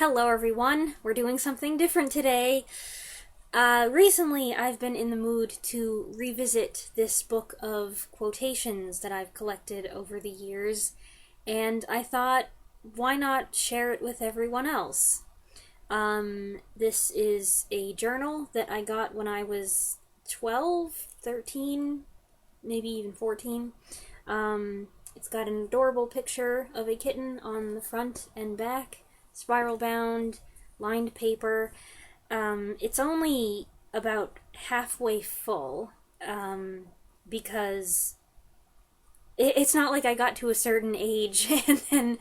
Hello everyone, we're doing something different today. Recently I've been in the mood to revisit this book of quotations that I've collected over the years, and I thought, why not share it with everyone else? This is a journal that I got when I was 12, 13, maybe even 14. It's got an adorable picture of a kitten on the front and back, spiral bound, lined paper. It's only about halfway full, because it's not like I got to a certain age and then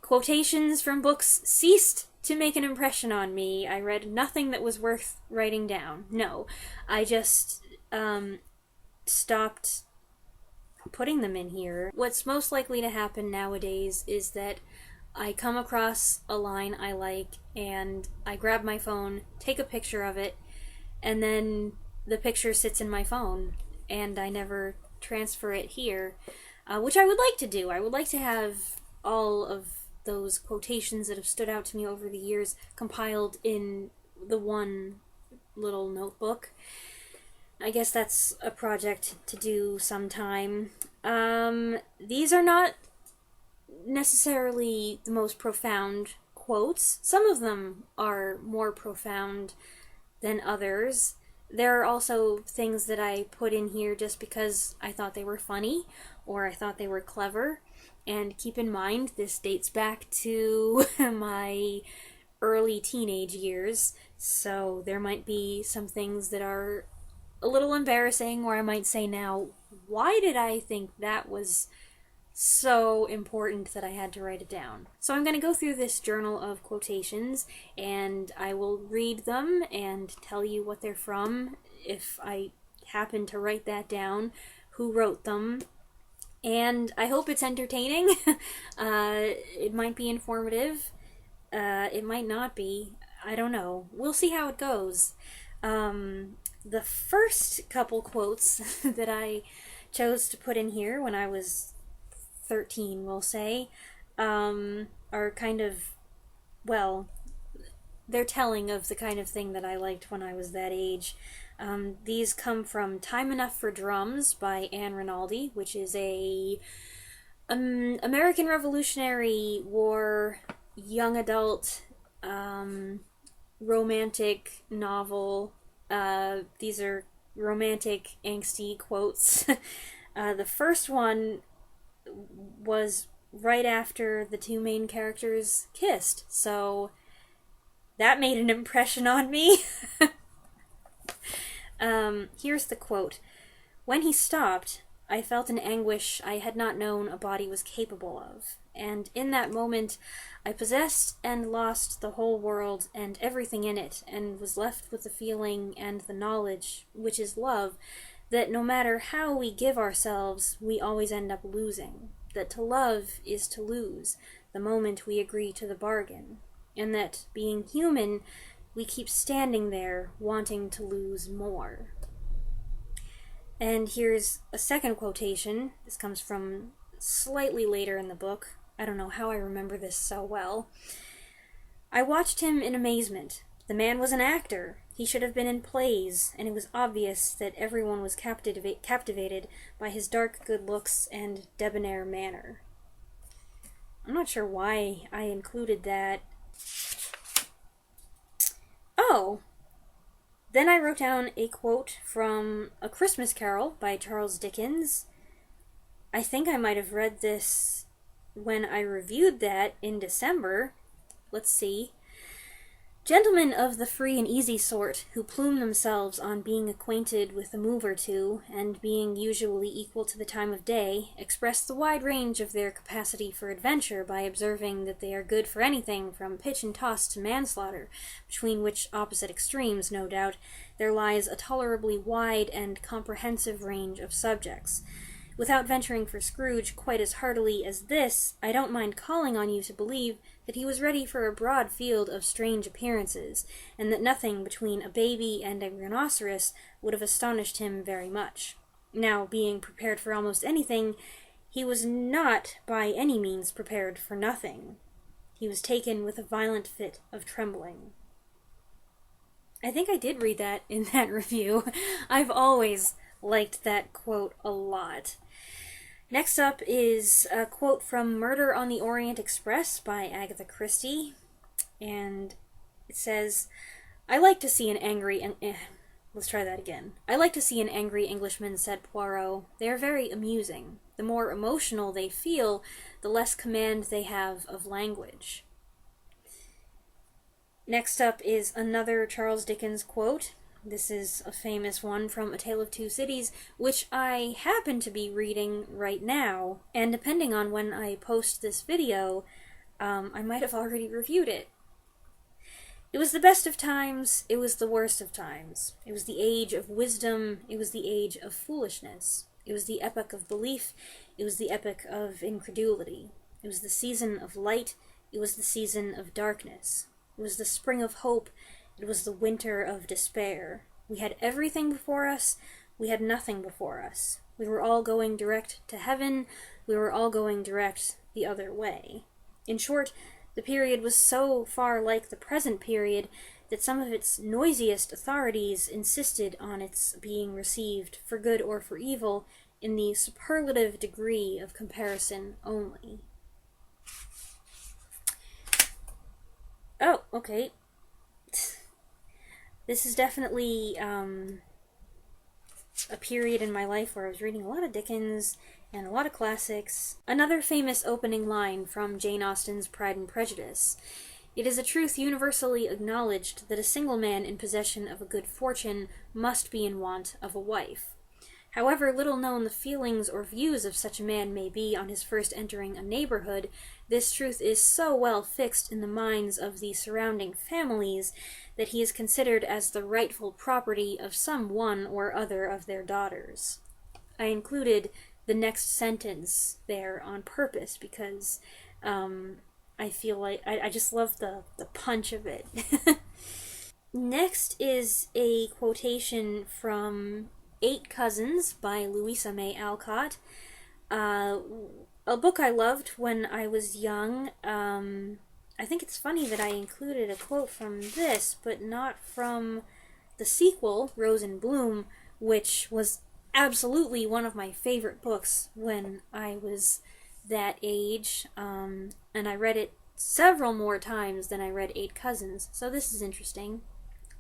quotations from books ceased to make an impression on me. I read nothing that was worth writing down. No, I just stopped putting them in here. What's most likely to happen nowadays is that I come across a line I like, and I grab my phone, take a picture of it, and then the picture sits in my phone, and I never transfer it here, which I would like to do. I would like to have all of those quotations that have stood out to me over the years compiled in the one little notebook. I guess that's a project to do sometime. These are not necessarily the most profound quotes. Some of them are more profound than others. There are also things that I put in here just because I thought they were funny or I thought they were clever. And keep in mind, this dates back to my early teenage years, so there might be some things that are a little embarrassing, or I might say now, why did I think that was so important that I had to write it down? So I'm going to go through this journal of quotations, and I will read them and tell you what they're from, if I happen to write that down, who wrote them, and I hope it's entertaining. It might be informative, it might not be, I don't know. We'll see how it goes. The first couple quotes that I chose to put in here when I was 13, we'll say, are kind of, well, they're telling of the kind of thing that I liked when I was that age. These come from Time Enough for Drums by Anne Rinaldi, which is a American Revolutionary War young adult romantic novel. These are romantic, angsty quotes. The first one was right after the two main characters kissed, so that made an impression on me. Here's the quote. "When he stopped, I felt an anguish I had not known a body was capable of, and in that moment I possessed and lost the whole world and everything in it, and was left with the feeling and the knowledge, which is love, that no matter how we give ourselves, we always end up losing, that to love is to lose, the moment we agree to the bargain, and that, being human, we keep standing there, wanting to lose more." And here's a second quotation. This comes from slightly later in the book. I don't know how I remember this so well. "I watched him in amazement. The man was an actor. He should have been in plays, and it was obvious that everyone was captivated by his dark good looks and debonair manner." I'm not sure why I included that. Oh! Then I wrote down a quote from A Christmas Carol by Charles Dickens. I think I might have read this when I reviewed that in December. Let's see. "Gentlemen of the free and easy sort, who plume themselves on being acquainted with a move or two, and being usually equal to the time of day, express the wide range of their capacity for adventure by observing that they are good for anything from pitch and toss to manslaughter, between which opposite extremes, no doubt, there lies a tolerably wide and comprehensive range of subjects. Without venturing for Scrooge quite as heartily as this, I don't mind calling on you to believe that he was ready for a broad field of strange appearances, and that nothing between a baby and a rhinoceros would have astonished him very much. Now, being prepared for almost anything, he was not by any means prepared for nothing. he was taken with a violent fit of trembling. I think I did read that in that review. I've always liked that quote a lot. Next up is a quote from Murder on the Orient Express by Agatha Christie, and it says, I like to see an angry... Let's try that again. I like to see an angry Englishman, said Poirot. They are very amusing. The more emotional they feel, the less command they have of language. Next up is another Charles Dickens quote. This is a famous one from A Tale of Two Cities, which I happen to be reading right now, and depending on when I post this video, I might have already reviewed it. It was the best of times, it was the worst of times. It was the age of wisdom, it was the age of foolishness. It was the epoch of belief, it was the epoch of incredulity. It was the season of light, it was the season of darkness. It was the spring of hope, it was the winter of despair. We had everything before us, we had nothing before us. We were all going direct to heaven, we were all going direct the other way. In short, the period was so far like the present period that some of its noisiest authorities insisted on its being received, for good or for evil, in the superlative degree of comparison only. Oh, okay. This is definitely a period in my life where I was reading a lot of Dickens and a lot of classics. Another famous opening line from Jane Austen's Pride and Prejudice. It is a truth universally acknowledged that a single man in possession of a good fortune must be in want of a wife. However little known the feelings or views of such a man may be on his first entering a neighborhood, this truth is so well fixed in the minds of the surrounding families that he is considered as the rightful property of some one or other of their daughters. I included the next sentence there on purpose because I feel like I just love the punch of it. Next is a quotation from 8 Cousins by Louisa May Alcott. A book I loved when I was young. I think it's funny that I included a quote from this, but not from the sequel, Rose in Bloom, which was absolutely one of my favorite books when I was that age, and I read it several more times than I read 8 Cousins, so this is interesting.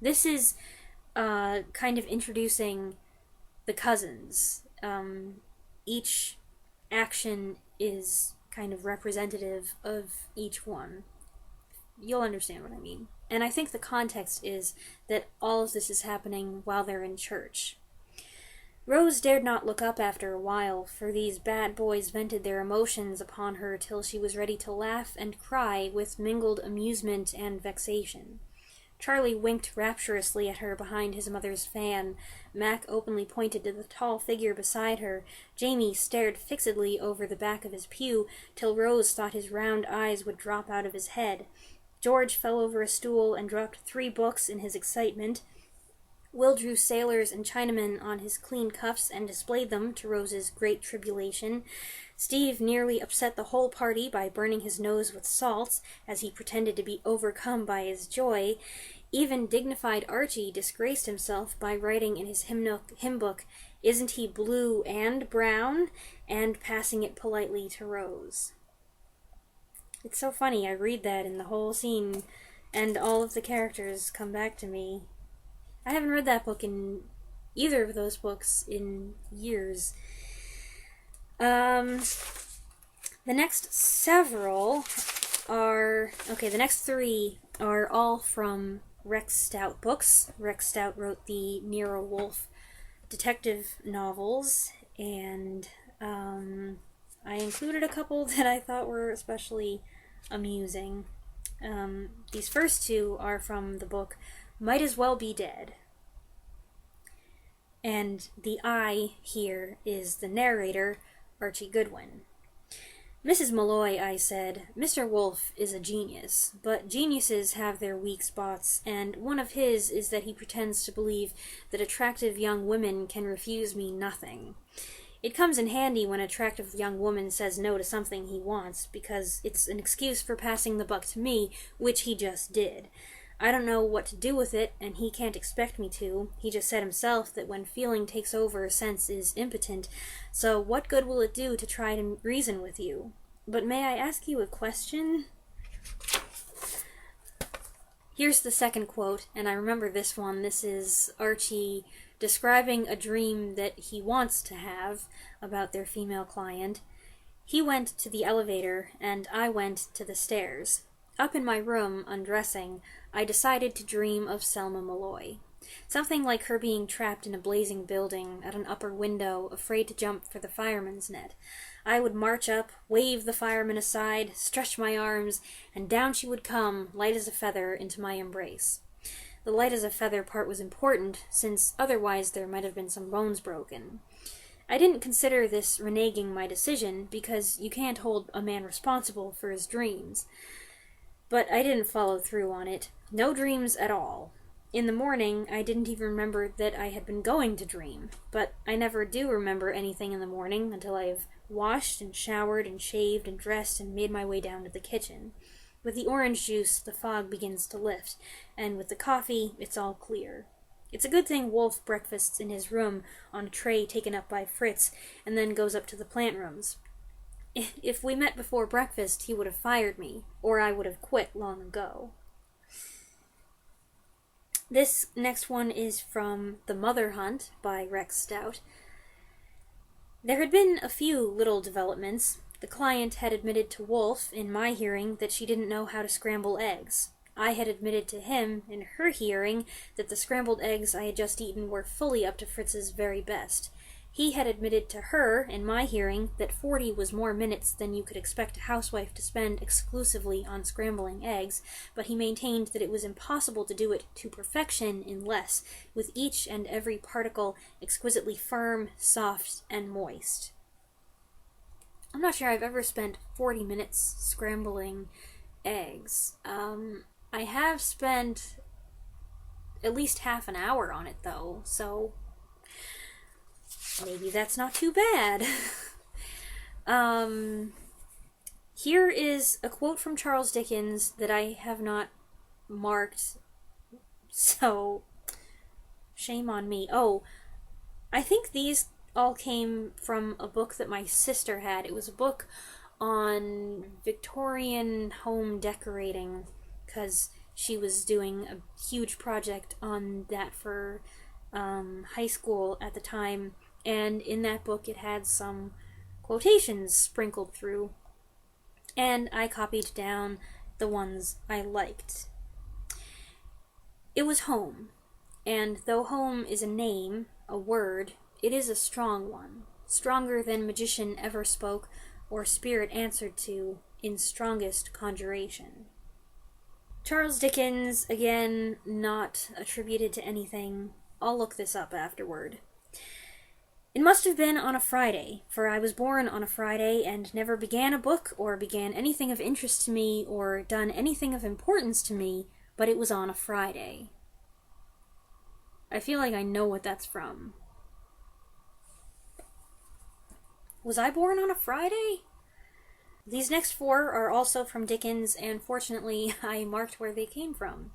This is kind of introducing the cousins. Each action is kind of representative of each one. You'll understand what I mean. And I think the context is that all of this is happening while they're in church. Rose dared not look up after a while, for these bad boys vented their emotions upon her till she was ready to laugh and cry with mingled amusement and vexation. Charlie winked rapturously at her behind his mother's fan. Mac openly pointed to the tall figure beside her. Jamie stared fixedly over the back of his pew, till Rose thought his round eyes would drop out of his head. George fell over a stool and dropped 3 books in his excitement. Will drew sailors and Chinamen on his clean cuffs and displayed them, to Rose's great tribulation. Steve nearly upset the whole party by burning his nose with salts, as he pretended to be overcome by his joy. Even dignified Archie disgraced himself by writing in his hymn book, "Isn't he blue and brown?" and passing it politely to Rose. It's so funny, I read that in the whole scene, and all of the characters come back to me. I haven't read that book in either of those books in years. The next several are... Okay, the next 3 are all from Rex Stout books. Rex Stout wrote the Nero Wolfe detective novels, and I included a couple that I thought were especially amusing. These first 2 are from the book Might As Well Be Dead. And the I here is the narrator, Archie Goodwin. "Mrs. Malloy," I said, "Mr. Wolfe is a genius, but geniuses have their weak spots, and one of his is that he pretends to believe that attractive young women can refuse me nothing. It comes in handy when an attractive young woman says no to something he wants, because it's an excuse for passing the buck to me, which he just did. I don't know what to do with it, and he can't expect me to. He just said himself that when feeling takes over, sense is impotent, so what good will it do to try to reason with you? But may I ask you a question? Here's the second quote, and I remember this one. This is Archie describing a dream that he wants to have about their female client. He went to the elevator, and I went to the stairs. Up in my room, undressing, I decided to dream of Selma Malloy. Something like her being trapped in a blazing building at an upper window, afraid to jump for the fireman's net. I would march up, wave the fireman aside, stretch my arms, and down she would come, light as a feather, into my embrace. The light as a feather part was important, since otherwise there might have been some bones broken. I didn't consider this reneging my decision, because you can't hold a man responsible for his dreams. But I didn't follow through on it. No dreams at all. In the morning, I didn't even remember that I had been going to dream, but I never do remember anything in the morning until I have washed and showered and shaved and dressed and made my way down to the kitchen. With the orange juice, the fog begins to lift, and with the coffee, it's all clear. It's a good thing Wolf breakfasts in his room on a tray taken up by Fritz, and then goes up to the plant rooms. If we met before breakfast, he would have fired me, or I would have quit long ago. This next one is from The Mother Hunt by Rex Stout. There had been a few little developments. The client had admitted to Wolf, in my hearing, that she didn't know how to scramble eggs. I had admitted to him, in her hearing, that the scrambled eggs I had just eaten were fully up to Fritz's very best. He had admitted to her, in my hearing, that 40 was more minutes than you could expect a housewife to spend exclusively on scrambling eggs, but he maintained that it was impossible to do it to perfection in less, with each and every particle exquisitely firm, soft, and moist. I'm not sure I've ever spent 40 minutes scrambling eggs. I have spent at least half an hour on it, though, so maybe that's not too bad. Here is a quote from Charles Dickens that I have not marked, so shame on me. Oh, I think these all came from a book that my sister had. It was a book on Victorian home decorating, because she was doing a huge project on that for high school at the time, and in that book it had some quotations sprinkled through, and I copied down the ones I liked. It was home, and though home is a name, a word, it is a strong one, stronger than magician ever spoke or spirit answered to in strongest conjuration. Charles Dickens, again, not attributed to anything. I'll look this up afterward. It must have been on a Friday, for I was born on a Friday and never began a book or began anything of interest to me or done anything of importance to me, but it was on a Friday. I feel like I know what that's from. Was I born on a Friday? These next 4 are also from Dickens, and fortunately I marked where they came from.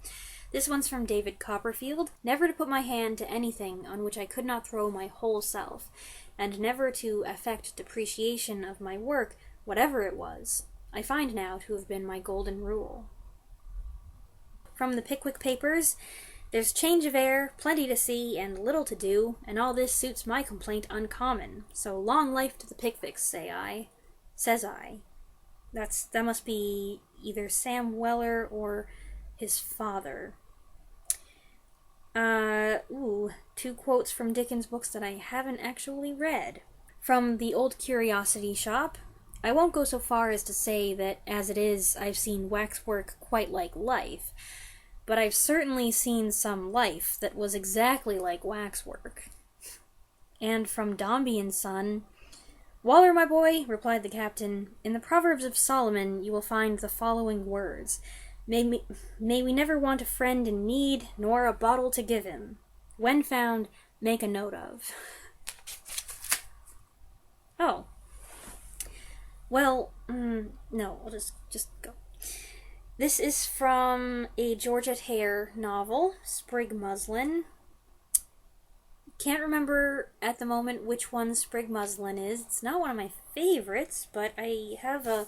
This one's from David Copperfield. Never to put my hand to anything on which I could not throw my whole self, and never to affect depreciation of my work, whatever it was, I find now to have been my golden rule. From the Pickwick Papers, there's change of air, plenty to see, and little to do, and all this suits my complaint uncommon. So long life to the Pickwicks, says I. That must be either Sam Weller or his father. 2 quotes from Dickens books that I haven't actually read. From The Old Curiosity Shop, I won't go so far as to say that, as it is, I've seen waxwork quite like life, but I've certainly seen some life that was exactly like waxwork. And from Dombey and Son, Waller, my boy, replied the captain, in the Proverbs of Solomon you will find the following words. May we never want a friend in need, nor a bottle to give him. When found, make a note of. Oh. Well, no, I'll just go. This is from a Georgette Hare novel, Sprig Muslin. Can't remember at the moment which one Sprig Muslin is. It's not one of my favorites, but I have a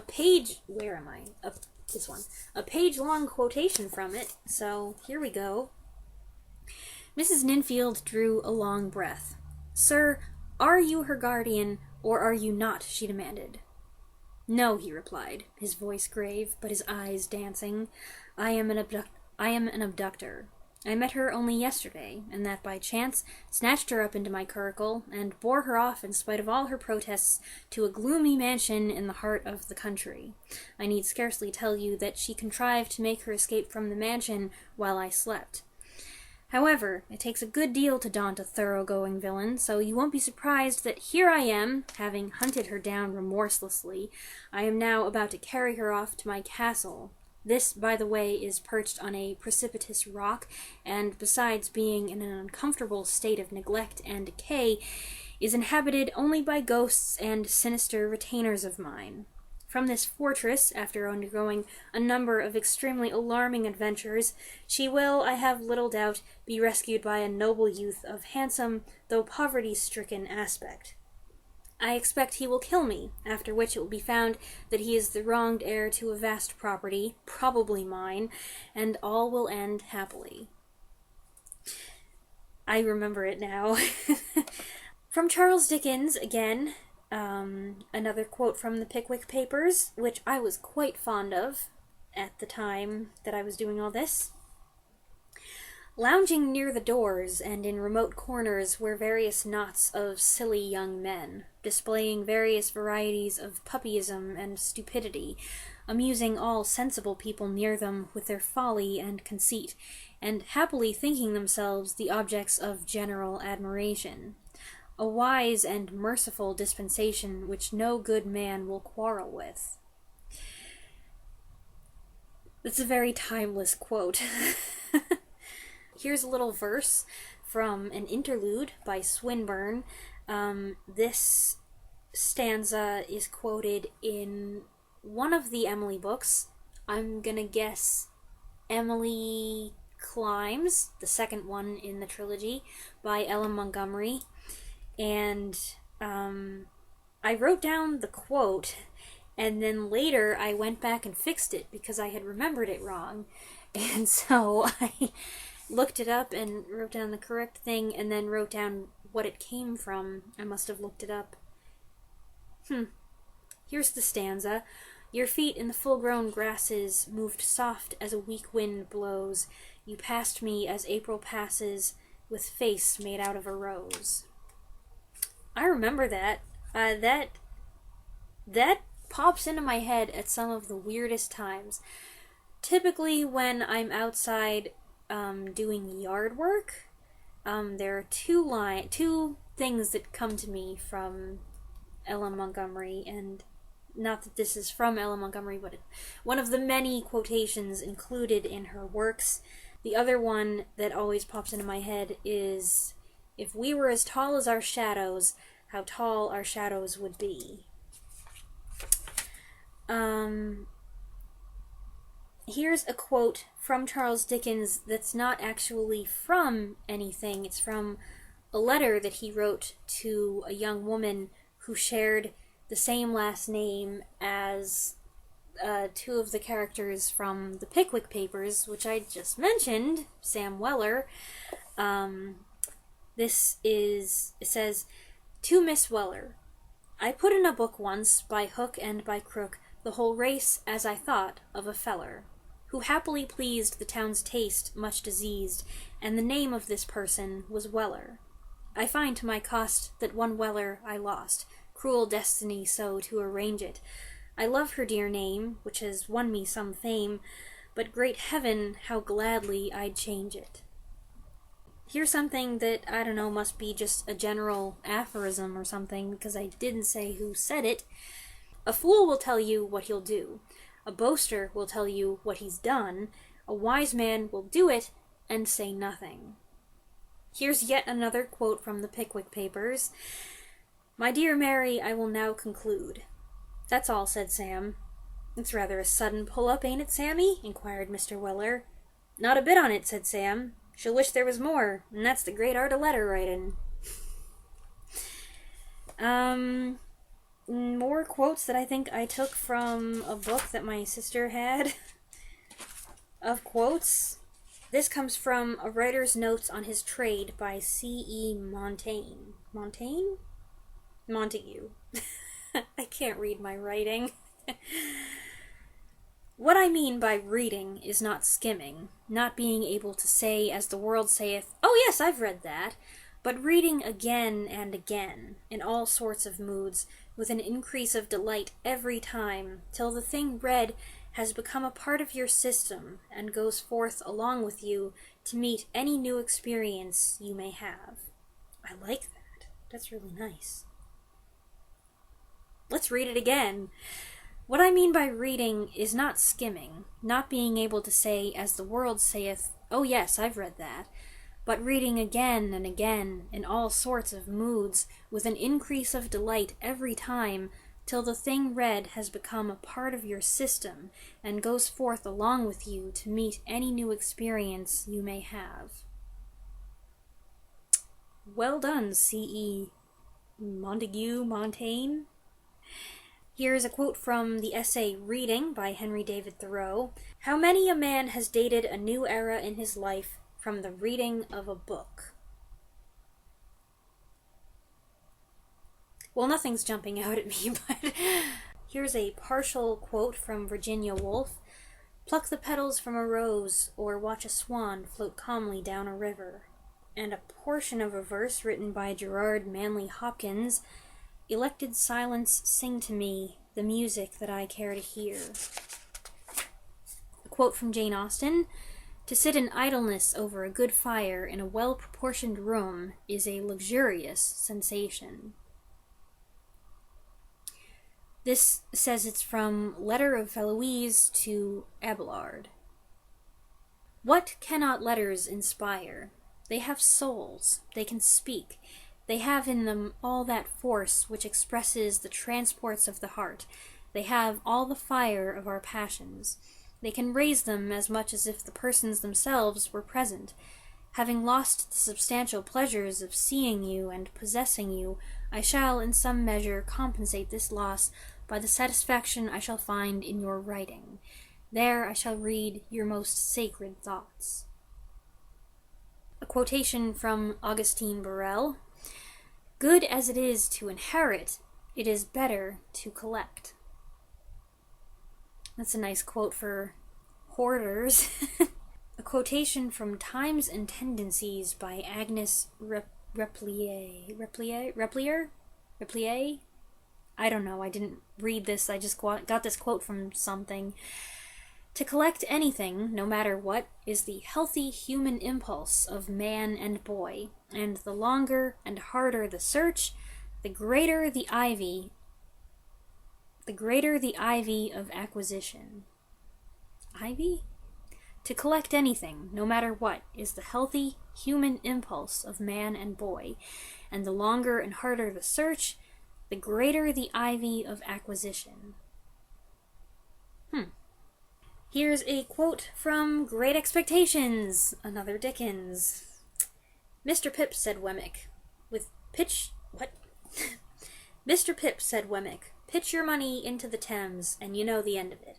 page... Where am I? This one. A page-long quotation from it, so here we go. Mrs. Ninfield drew a long breath. "Sir, are you her guardian, or are you not?" she demanded. "No," he replied, his voice grave, but his eyes dancing. I am an abductor. I met her only yesterday, and that by chance, snatched her up into my curricle, and bore her off, in spite of all her protests, to a gloomy mansion in the heart of the country. I need scarcely tell you that she contrived to make her escape from the mansion while I slept. However, it takes a good deal to daunt a thoroughgoing villain, so you won't be surprised that here I am, having hunted her down remorselessly. I am now about to carry her off to my castle. This, by the way, is perched on a precipitous rock, and besides being in an uncomfortable state of neglect and decay, is inhabited only by ghosts and sinister retainers of mine. From this fortress, after undergoing a number of extremely alarming adventures, she will, I have little doubt, be rescued by a noble youth of handsome, though poverty-stricken aspect. I expect he will kill me, after which it will be found that he is the wronged heir to a vast property, probably mine, and all will end happily. I remember it now. From Charles Dickens, again, another quote from the Pickwick Papers, which I was quite fond of at the time that I was doing all this. Lounging near the doors and in remote corners were various knots of silly young men, displaying various varieties of puppyism and stupidity, amusing all sensible people near them with their folly and conceit, and happily thinking themselves the objects of general admiration. A wise and merciful dispensation which no good man will quarrel with. That's a very timeless quote. Here's a little verse from an interlude by Swinburne. This stanza is quoted in one of the Emily books. I'm gonna guess Emily Climbs, the second one in the trilogy, by Ella Montgomery. And I wrote down the quote, and then later I went back and fixed it because I had remembered it wrong. And so I looked it up and wrote down the correct thing, and then wrote down what it came from. I must have looked it up. Here's the stanza. Your feet in the full-grown grasses moved soft as a weak wind blows. You passed me as April passes, with face made out of a rose. I remember that. That pops into my head at some of the weirdest times. Typically when I'm outside doing yard work, there are two things that come to me from Ella Montgomery, and not that this is from Ella Montgomery, but one of the many quotations included in her works. The other one that always pops into my head is, "If we were as tall as our shadows, how tall our shadows would be." Here's a quote from Charles Dickens that's not actually from anything. It's from a letter that he wrote to a young woman who shared the same last name as two of the characters from the Pickwick Papers, which I just mentioned, Sam Weller. It says, "To Miss Weller, I put in a book once, by hook and by crook, the whole race, as I thought, of a feller, who happily pleased the town's taste much diseased, and the name of this person was Weller. I find to my cost that one Weller I lost, cruel destiny so to arrange it. I love her dear name, which has won me some fame, but great heaven, how gladly I'd change it." Here's something that, I don't know, must be just a general aphorism or something, because I didn't say who said it. "A fool will tell you what he'll do. A boaster will tell you what he's done. A wise man will do it and say nothing." Here's yet another quote from the Pickwick Papers. My dear Mary, I will now conclude. That's all, said Sam. It's rather a sudden pull-up, ain't it, Sammy? Inquired Mr. Weller. Not a bit on it, said Sam. She'll wish there was more, and that's the great art of letter writing. More quotes that I think I took from a book that my sister had of quotes. This comes from A Writer's Notes on His Trade by C.E. Montaigne. Montaigne? Montague. I can't read my writing. What I mean by reading is not skimming, not being able to say, as the world saith, "Oh yes, I've read that," but reading again and again, in all sorts of moods, with an increase of delight every time, till the thing read has become a part of your system, and goes forth along with you to meet any new experience you may have. I like that. That's really nice. Let's read it again. What I mean by reading is not skimming, not being able to say, as the world saith, "Oh yes, I've read that," but reading again and again, in all sorts of moods, with an increase of delight every time, till the thing read has become a part of your system, and goes forth along with you to meet any new experience you may have. Well done, C.E. Montaigne. Here's a quote from the essay Reading by Henry David Thoreau. How many a man has dated a new era in his life from the reading of a book? Well, nothing's jumping out at me, but here's a partial quote from Virginia Woolf. Pluck the petals from a rose, or watch a swan float calmly down a river. And a portion of a verse written by Gerard Manley Hopkins. Elected silence, sing to me the music that I care to hear. A quote from Jane Austen. To sit in idleness over a good fire in a well-proportioned room is a luxurious sensation. This says it's from Letter of Heloise to Abelard. What cannot letters inspire? They have souls, they can speak. They have in them all that force which expresses the transports of the heart. They have all the fire of our passions. They can raise them as much as if the persons themselves were present. Having lost the substantial pleasures of seeing you and possessing you, I shall in some measure compensate this loss by the satisfaction I shall find in your writing. There I shall read your most sacred thoughts. A quotation from Augustine Birrell. Good as it is to inherit, it is better to collect. That's a nice quote for hoarders. A quotation from Times and Tendencies by Agnes Replier? I don't know, I didn't read this, I just got this quote from something. To collect anything, no matter what, is the healthy human impulse of man and boy, and the longer and harder the search, the greater the ivy of acquisition. Ivy? To collect anything, no matter what, is the healthy human impulse of man and boy, and the longer and harder the search, the greater the ivy of acquisition. Here's a quote from Great Expectations, another Dickens. Mr. Pip, said Wemmick, Mr. Pip, said Wemmick, pitch your money into the Thames, and you know the end of it.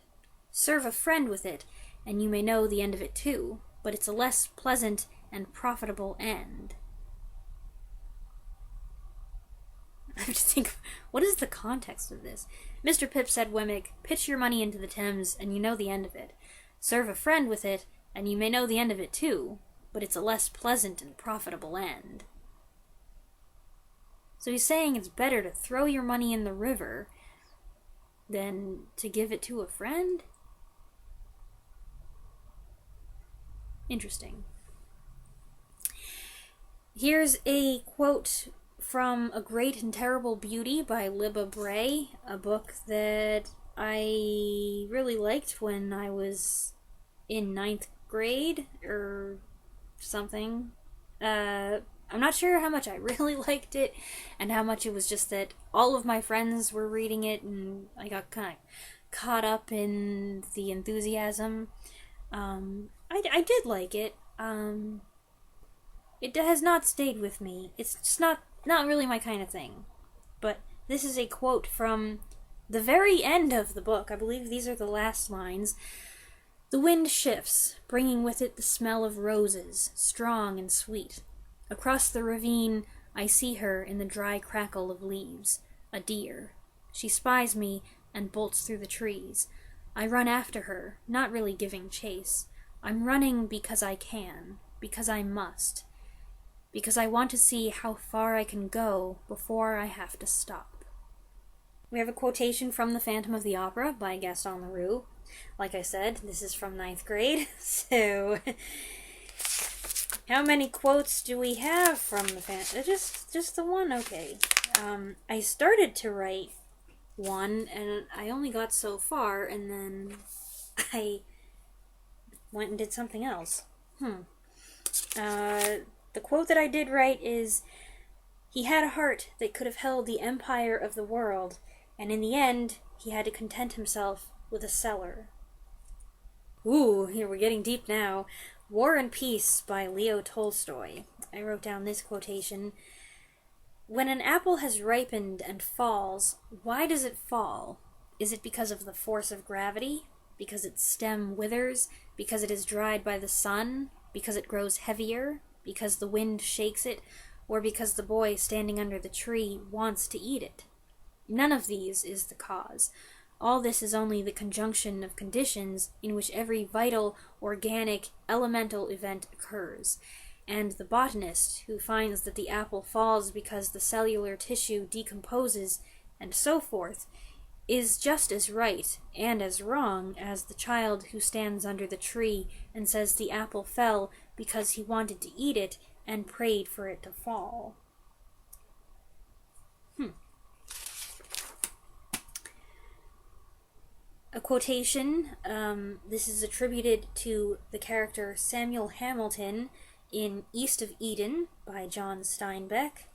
Serve a friend with it, and you may know the end of it too, but it's a less pleasant and profitable end. I have to think, what is the context of this? Mr. Pip, said Wemmick, pitch your money into the Thames, and you know the end of it. Serve a friend with it, and you may know the end of it too, but it's a less pleasant and profitable end. So he's saying it's better to throw your money in the river than to give it to a friend? Interesting. Here's a quote from A Great and Terrible Beauty by Libba Bray, a book that I really liked when I was in 9th grade or something. I'm not sure how much I really liked it and how much it was just that all of my friends were reading it and I got kind of caught up in the enthusiasm. I did like it. It has not stayed with me. It's just not really my kind of thing. But this is a quote from the very end of the book. I believe these are the last lines. "The wind shifts, bringing with it the smell of roses, strong and sweet. Across the ravine, I see her in the dry crackle of leaves, a deer. She spies me and bolts through the trees. I run after her, not really giving chase. I'm running because I can, because I must, because I want to see how far I can go before I have to stop." We have a quotation from The Phantom of the Opera by Gaston Leroux. Like I said, this is from 9th grade, so how many quotes do we have from the Phantom? Just the one? Okay. I started to write one, and I only got so far, and then I went and did something else. The quote that I did write is, "He had a heart that could have held the empire of the world, and in the end, he had to content himself with a cellar." Ooh, here we're getting deep now. War and Peace by Leo Tolstoy. I wrote down this quotation. "When an apple has ripened and falls, why does it fall? Is it because of the force of gravity? Because its stem withers? Because it is dried by the sun? Because it grows heavier? Because the wind shakes it? Or because the boy standing under the tree wants to eat it? None of these is the cause. All this is only the conjunction of conditions in which every vital, organic, elemental event occurs. And the botanist, who finds that the apple falls because the cellular tissue decomposes, and so forth, is just as right and as wrong as the child who stands under the tree and says the apple fell because he wanted to eat it and prayed for it to fall." A quotation, this is attributed to the character Samuel Hamilton in East of Eden by John Steinbeck.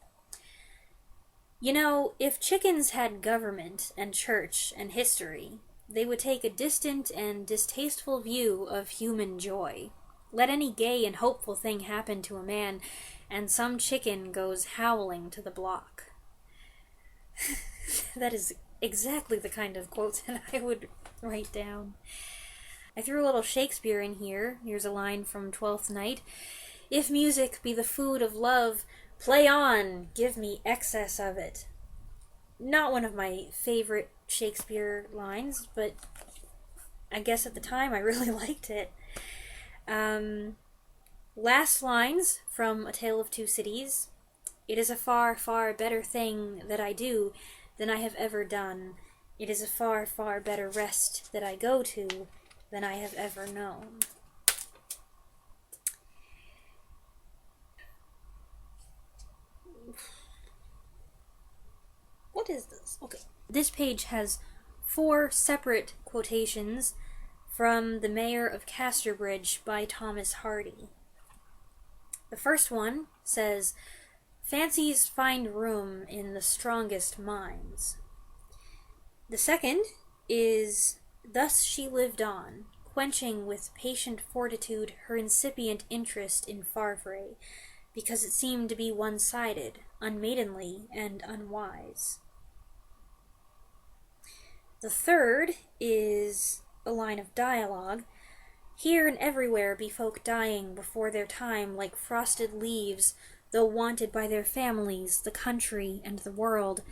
"You know, if chickens had government and church and history, they would take a distant and distasteful view of human joy. Let any gay and hopeful thing happen to a man, and some chicken goes howling to the block." That is exactly the kind of quote that I would write down. I threw a little Shakespeare in here. Here's a line from Twelfth Night. "If music be the food of love, play on, give me excess of it." Not one of my favorite Shakespeare lines, but I guess at the time I really liked it. Last lines from A Tale of Two Cities. "It is a far, far better thing that I do than I have ever done. It is a far, far better rest that I go to than I have ever known." What is this? Okay. This page has 4 separate quotations from The Mayor of Casterbridge by Thomas Hardy. The first one says, "Fancies find room in the strongest minds." The second is, "Thus she lived on, quenching with patient fortitude her incipient interest in Farfrae, because it seemed to be one-sided, unmaidenly, and unwise." The third is a line of dialogue. "Here and everywhere be folk dying before their time like frosted leaves, though wanted by their families, the country, and the world,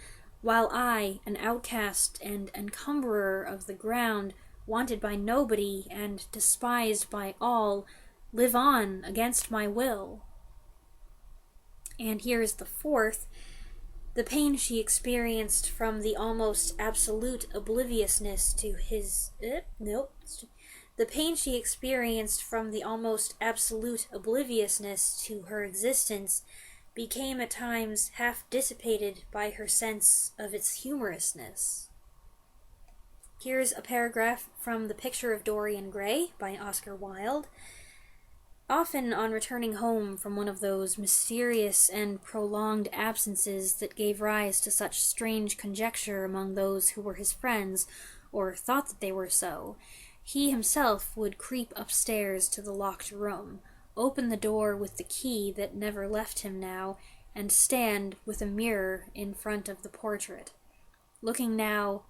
while I, an outcast and encumberer of the ground, wanted by nobody and despised by all, live on against my will." And here is the fourth. "The pain she experienced from the almost absolute obliviousness to his... The pain she experienced from the almost absolute obliviousness to her existence became at times half dissipated by her sense of its humorousness." Here's a paragraph from The Picture of Dorian Gray by Oscar Wilde. often on returning home from one of those mysterious and prolonged absences that gave rise to such strange conjecture among those who were his friends, or thought that they were so, he himself would creep upstairs to the locked room, open the door with the key that never left him now, and stand with a mirror in front of the portrait, looking now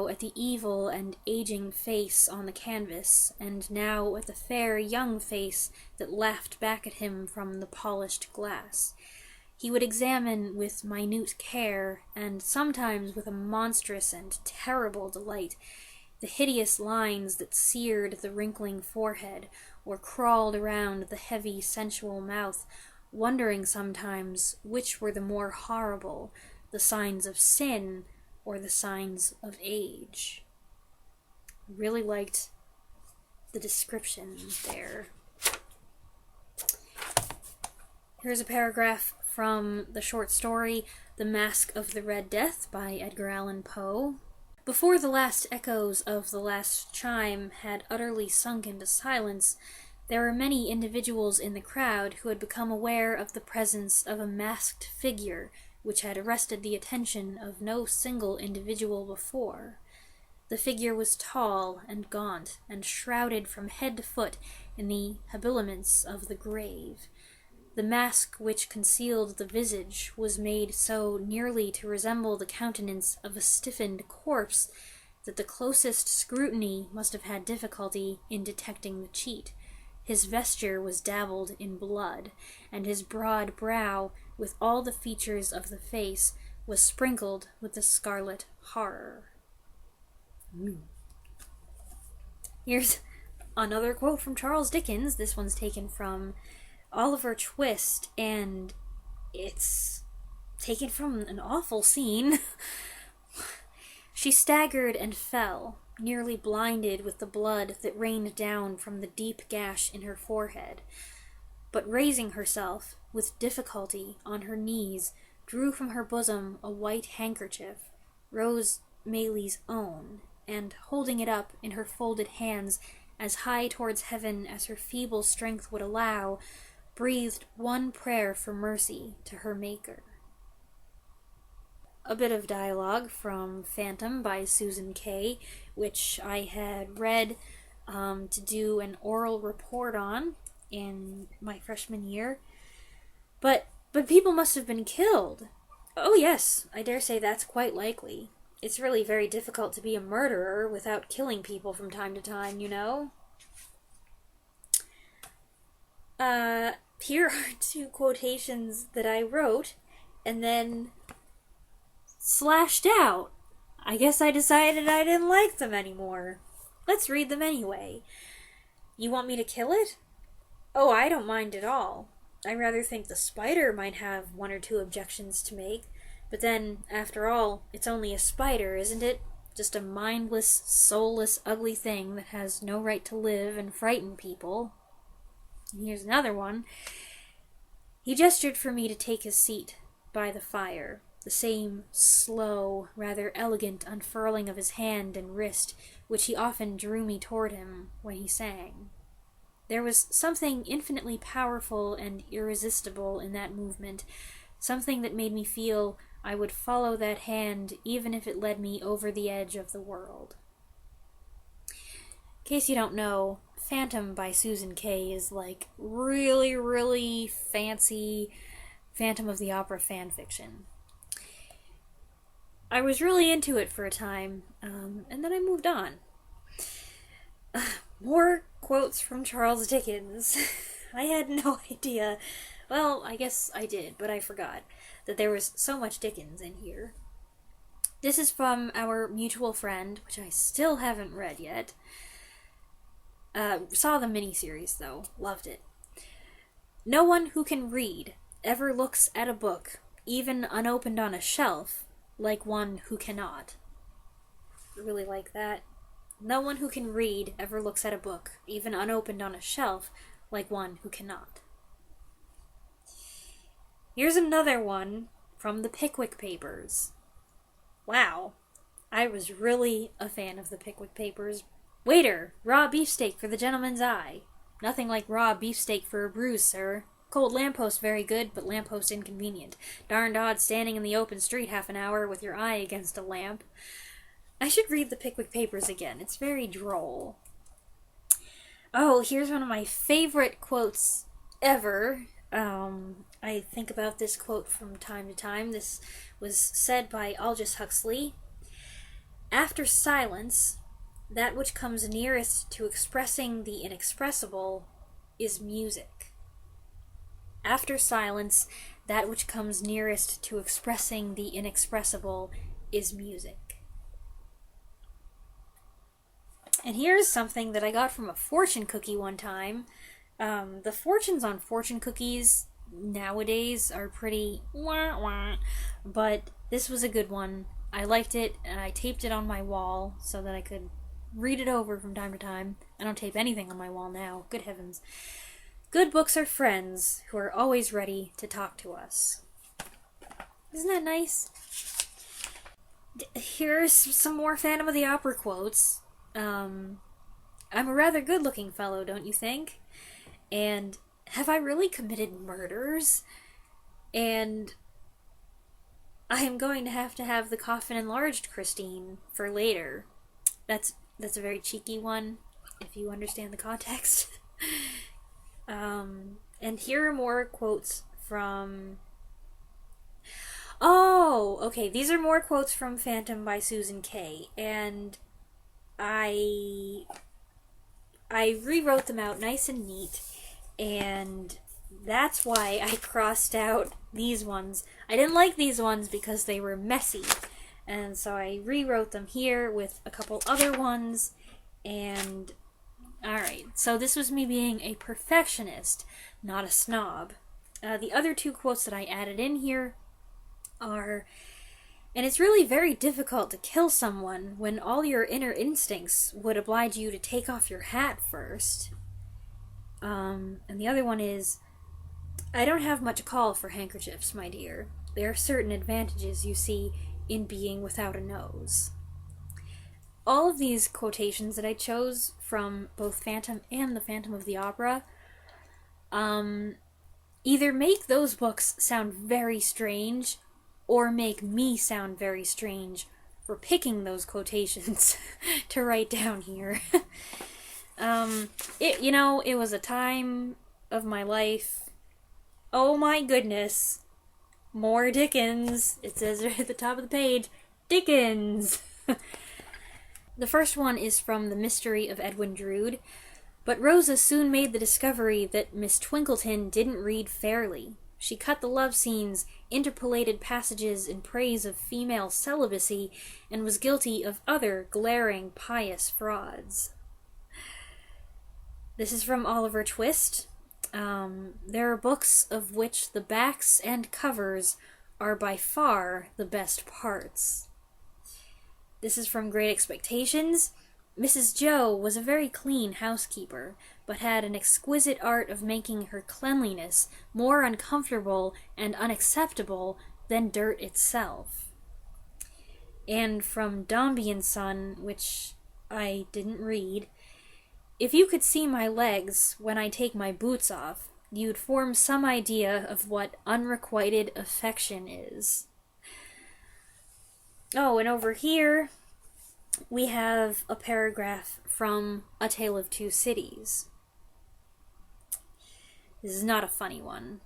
at the evil and aging face on the canvas, and now at the fair young face that laughed back at him from the polished glass. He would examine with minute care, and sometimes with a monstrous and terrible delight, the hideous lines that seared the wrinkling forehead, or crawled around the heavy, sensual mouth, wondering sometimes which were the more horrible, the signs of sin or the signs of age. I really liked the description there. Here's a paragraph from the short story The Masque of the Red Death by Edgar Allan Poe. Before the last echoes of the last chime had utterly sunk into silence, there were many individuals in the crowd who had become aware of the presence of a masked figure which had arrested the attention of no single individual before. The figure was tall and gaunt, and shrouded from head to foot in the habiliments of the grave. The mask which concealed the visage was made so nearly to resemble the countenance of a stiffened corpse that the closest scrutiny must have had difficulty in detecting the cheat. His vesture was dabbled in blood, and his broad brow, with all the features of the face, was sprinkled with the scarlet horror. Here's another quote from Charles Dickens. This one's taken from Oliver Twist, and it's taken from an awful scene. She staggered and fell, nearly blinded with the blood that rained down from the deep gash in her forehead. But raising herself, with difficulty, on her knees, drew from her bosom a white handkerchief, Rose Maylie's own, and, holding it up in her folded hands as high towards heaven as her feeble strength would allow, breathed one prayer for mercy to her Maker. A bit of dialogue from Phantom by Susan Kay, which I had read to do an oral report on in my freshman year. But people must have been killed. Oh yes, I dare say that's quite likely. It's really very difficult to be a murderer without killing people from time to time, you know? Here are two quotations that I wrote and then slashed out. I guess I decided I didn't like them anymore. Let's read them anyway. You want me to kill it? Oh, I don't mind at all. I rather think the spider might have one or two objections to make, but then, after all, it's only a spider, isn't it? Just a mindless, soulless, ugly thing that has no right to live and frighten people. And here's another one. He gestured for me to take his seat by the fire, the same slow, rather elegant unfurling of his hand and wrist, which he often drew me toward him when he sang. There was something infinitely powerful and irresistible in that movement, something that made me feel I would follow that hand even if it led me over the edge of the world. In case you don't know, Phantom by Susan Kay is like really, really fancy Phantom of the Opera fanfiction. I was really into it for a time, and then I moved on. More quotes from Charles Dickens. I had no idea. Well, I guess I did, but I forgot that there was so much Dickens in here. This is from our mutual friend, which I still haven't read yet. Saw the miniseries, though. Loved it. No one who can read ever looks at a book, even unopened on a shelf, like one who cannot. I really like that. No one who can read ever looks at a book, even unopened on a shelf, like one who cannot. Here's another one from the Pickwick Papers. Wow. I was really a fan of the Pickwick Papers Waiter, raw beefsteak for the gentleman's eye. Nothing like raw beefsteak for a bruise, sir. Cold lamppost very good, but lamppost inconvenient. Darned odd standing in the open street half an hour with your eye against a lamp. I should read the Pickwick Papers again. It's very droll. Oh, here's one of my favorite quotes ever. I think about this quote from time to time. This was said by Aldous Huxley. After silence, that which comes nearest to expressing the inexpressible is music. After silence, that which comes nearest to expressing the inexpressible is music. And here's something that I got from a fortune cookie one time. The fortunes on fortune cookies nowadays are pretty wah-wah, but this was a good one. I liked it, and I taped it on my wall so that I could read it over from time to time. I don't tape anything on my wall now, good heavens. Good books are friends who are always ready to talk to us. Isn't that nice? Here's some more Phantom of the Opera quotes. I'm a rather good-looking fellow, don't you think? And have I really committed murders? And I am going to have the coffin enlarged, Christine, for later. That's a very cheeky one, if you understand the context. And here are more quotes from... Oh, okay, these are more quotes from Phantom by Susan Kay, and I rewrote them out nice and neat, and that's why I crossed out these ones. I didn't like these ones because they were messy, and so I rewrote them here with a couple other ones, and alright, so this was me being a perfectionist, not a snob. The other two quotes that I added in here are... And it's really very difficult to kill someone when all your inner instincts would oblige you to take off your hat first. And the other one is, I don't have much call for handkerchiefs, my dear. There are certain advantages, you see, in being without a nose. All of these quotations that I chose from both Phantom and the Phantom of the Opera either make those books sound very strange or make me sound very strange for picking those quotations to write down here. It was a time of my life. Oh my goodness. More Dickens. It says right at the top of the page, Dickens! The first one is from The Mystery of Edwin Drood, but Rosa soon made the discovery that Miss Twinkleton didn't read fairly. She cut the love scenes, interpolated passages in praise of female celibacy, and was guilty of other glaring pious frauds. This is from Oliver Twist. There are books of which the backs and covers are by far the best parts. This is from Great Expectations. Mrs. Joe was a very clean housekeeper, but had an exquisite art of making her cleanliness more uncomfortable and unacceptable than dirt itself. And from Dombey and Son, which I didn't read, if you could see my legs when I take my boots off, you'd form some idea of what unrequited affection is. Oh, and over here, we have a paragraph from A Tale of Two Cities. This is not a funny one.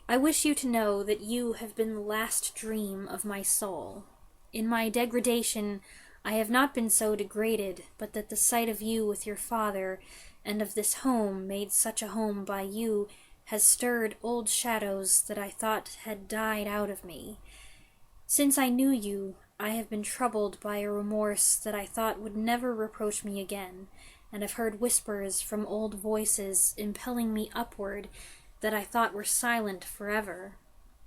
I wish you to know that you have been the last dream of my soul. In my degradation, I have not been so degraded, but that the sight of you with your father, and of this home made such a home by you, has stirred old shadows that I thought had died out of me. Since I knew you, I have been troubled by a remorse that I thought would never reproach me again, and have heard whispers from old voices impelling me upward that I thought were silent forever.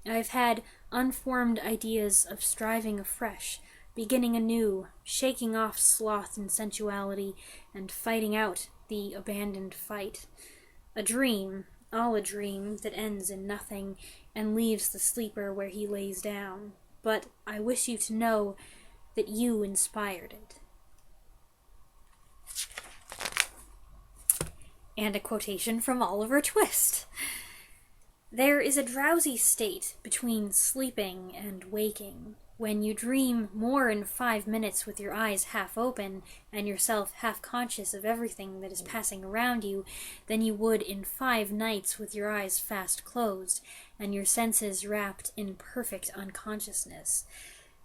I have had unformed ideas of striving afresh, beginning anew, shaking off sloth and sensuality, and fighting out the abandoned fight. A dream, all a dream, that ends in nothing, and leaves the sleeper where he lays down. But I wish you to know that you inspired it. And a quotation from Oliver Twist. There is a drowsy state between sleeping and waking, when you dream more in 5 minutes with your eyes half open and yourself half conscious of everything that is passing around you than you would in 5 nights with your eyes fast closed and your senses wrapped in perfect unconsciousness.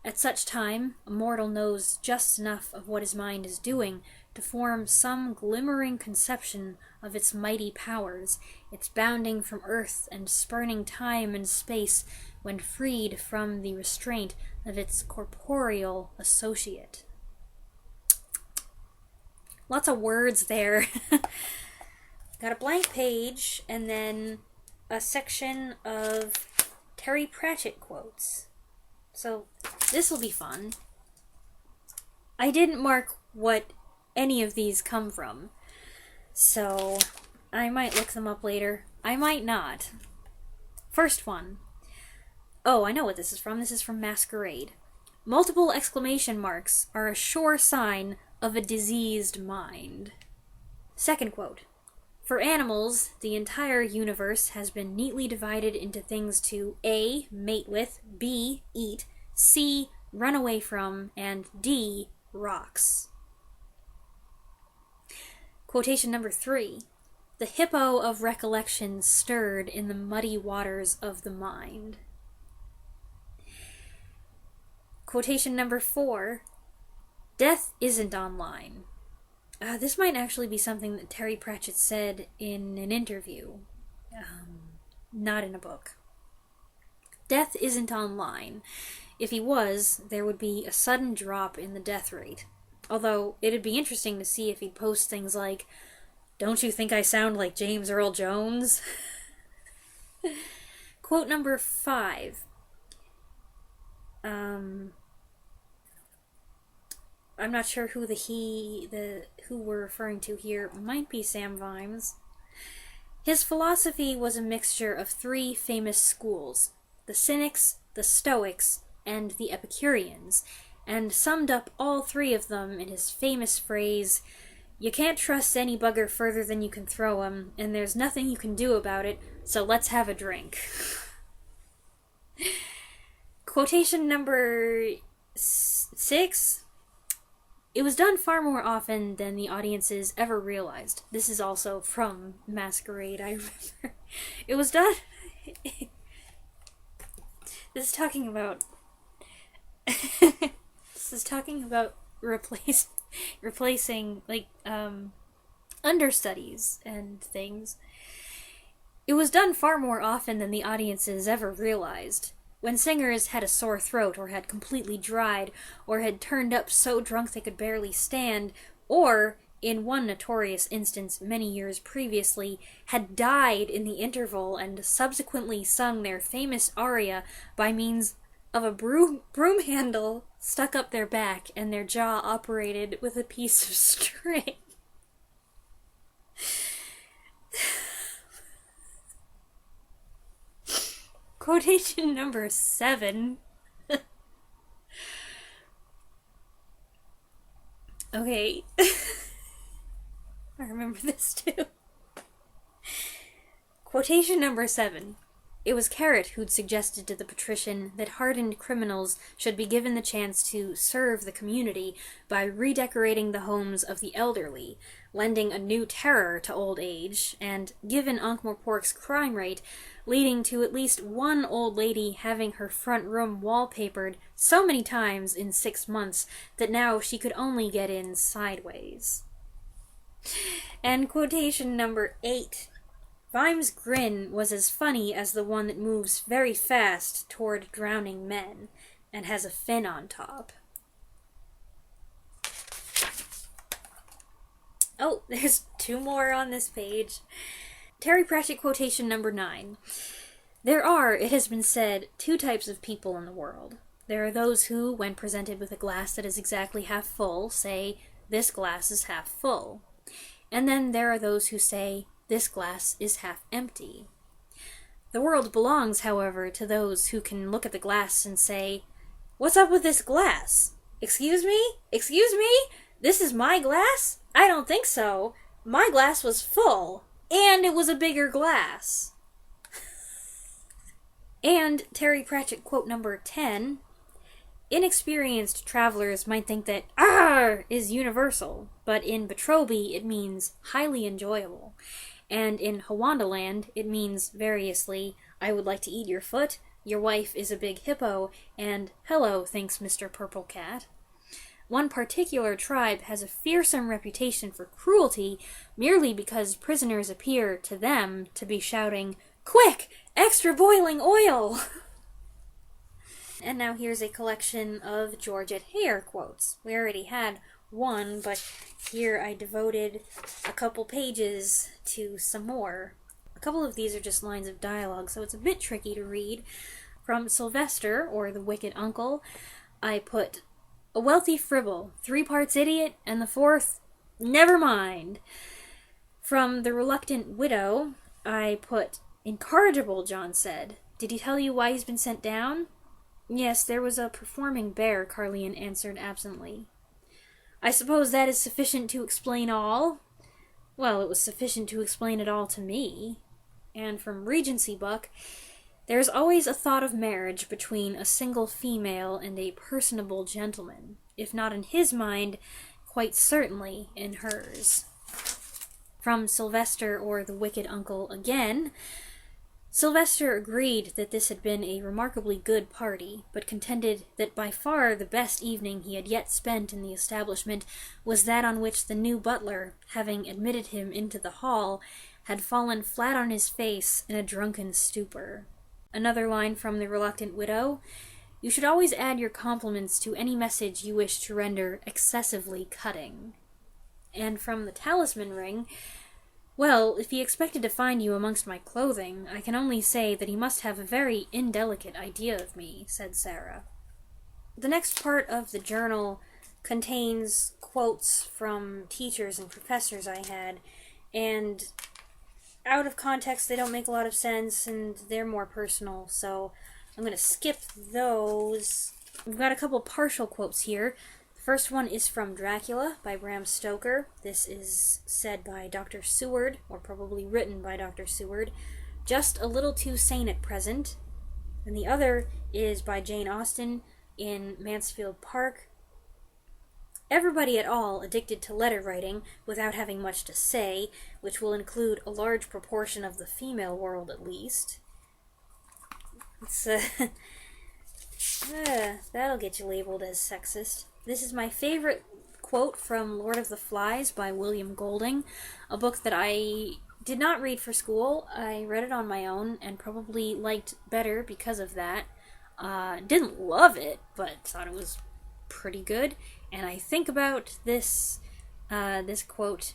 At such time, a mortal knows just enough of what his mind is doing to form some glimmering conception of its mighty powers, its bounding from earth and spurning time and space when freed from the restraint of its corporeal associate. Lots of words there. Got a blank page, and then a section of Terry Pratchett quotes. So this will be fun. I didn't mark what any of these come from, so I might look them up later. I might not. First one. Oh, I know what this is from. This is from Masquerade. Multiple exclamation marks are a sure sign of a diseased mind. Second quote. For animals, the entire universe has been neatly divided into things to A. mate with, B. eat, C. run away from, and D. rocks. Quotation number 3. The hippo of recollection stirred in the muddy waters of the mind. Quotation number 4. Death isn't online. This might actually be something that Terry Pratchett said in an interview, not in a book. Death isn't online. If he was, there would be a sudden drop in the death rate. Although, it'd be interesting to see if he'd post things like, "Don't you think I sound like James Earl Jones?" Quote number 5. I'm not sure who who we're referring to here. Might be Sam Vimes. His philosophy was a mixture of 3 famous schools, the Cynics, the Stoics, and the Epicureans, and summed up all 3 of them in his famous phrase, "You can't trust any bugger further than you can throw him, and there's nothing you can do about it, so let's have a drink." Quotation number 6. It was done far more often than the audiences ever realized. This is also from Masquerade, I remember. It was done... This is talking about... This is talking about replacing, like, understudies and things. It was done far more often than the audiences ever realized. When singers had a sore throat, or had completely dried, or had turned up so drunk they could barely stand, or, in one notorious instance many years previously, had died in the interval and subsequently sung their famous aria by means of a broom handle stuck up their back and their jaw operated with a piece of string. Quotation number 7. Okay. I remember this too. Quotation number 7. It was Carrot who'd suggested to the patrician that hardened criminals should be given the chance to serve the community by redecorating the homes of the elderly, lending a new terror to old age, and, given Ankh-Morpork's crime rate, leading to at least one old lady having her front room wallpapered so many times in 6 months that now she could only get in sideways. And quotation number 8. Vimes' grin was as funny as the one that moves very fast toward drowning men, and has a fin on top. Oh, there's 2 more on this page. Terry Pratchett quotation number 9. There are, it has been said, 2 types of people in the world. There are those who, when presented with a glass that is exactly half full, say, "This glass is half full." And then there are those who say, "This glass is half empty." The world belongs, however, to those who can look at the glass and say, "What's up with this glass? Excuse me? Excuse me? This is my glass? I don't think so. My glass was full, and it was a bigger glass. And Terry Pratchett quote number 10, inexperienced travelers might think that "arr" is universal, but in Betroby it means highly enjoyable. And in Hawandaland it means variously, I would like to eat your foot, your wife is a big hippo, and hello, thanks Mr. Purple Cat. One particular tribe has a fearsome reputation for cruelty merely because prisoners appear to them to be shouting, "Quick! Extra boiling oil!" And now here's a collection of Georgette Heyer quotes. We already had one, but here I devoted a couple pages to some more. A couple of these are just lines of dialogue, so it's a bit tricky to read. From Sylvester, or the Wicked Uncle, I put, a wealthy fribble, 3 parts idiot, and the 4th, never mind. From The Reluctant Widow, I put, incorrigible, John said. Did he tell you why he's been sent down? Yes, there was a performing bear, Carlian answered absently. I suppose that is sufficient to explain all? Well, it was sufficient to explain it all to me. And from Regency Buck, there is always a thought of marriage between a single female and a personable gentleman, if not in his mind, quite certainly in hers. From Sylvester, or the Wicked Uncle again, Sylvester agreed that this had been a remarkably good party, but contended that by far the best evening he had yet spent in the establishment was that on which the new butler, having admitted him into the hall, had fallen flat on his face in a drunken stupor. Another line from The Reluctant Widow, you should always add your compliments to any message you wish to render excessively cutting. And from The Talisman Ring, well, if he expected to find you amongst my clothing, I can only say that he must have a very indelicate idea of me, said Sarah. The next part of the journal contains quotes from teachers and professors I had, and out of context they don't make a lot of sense, and they're more personal, so I'm going to skip those. We've got a couple partial quotes here. The first one is from Dracula by Bram Stoker. This is said by Dr. Seward, or probably written by Dr. Seward. Just a little too sane at present. And the other is by Jane Austen in Mansfield Park. Everybody at all addicted to letter writing without having much to say, which will include a large proportion of the female world at least. It's, that'll get you labeled as sexist. This is my favorite quote from Lord of the Flies by William Golding, a book that I did not read for school. I read it on my own and probably liked better because of that. Didn't love it, but thought it was pretty good. And I think about this quote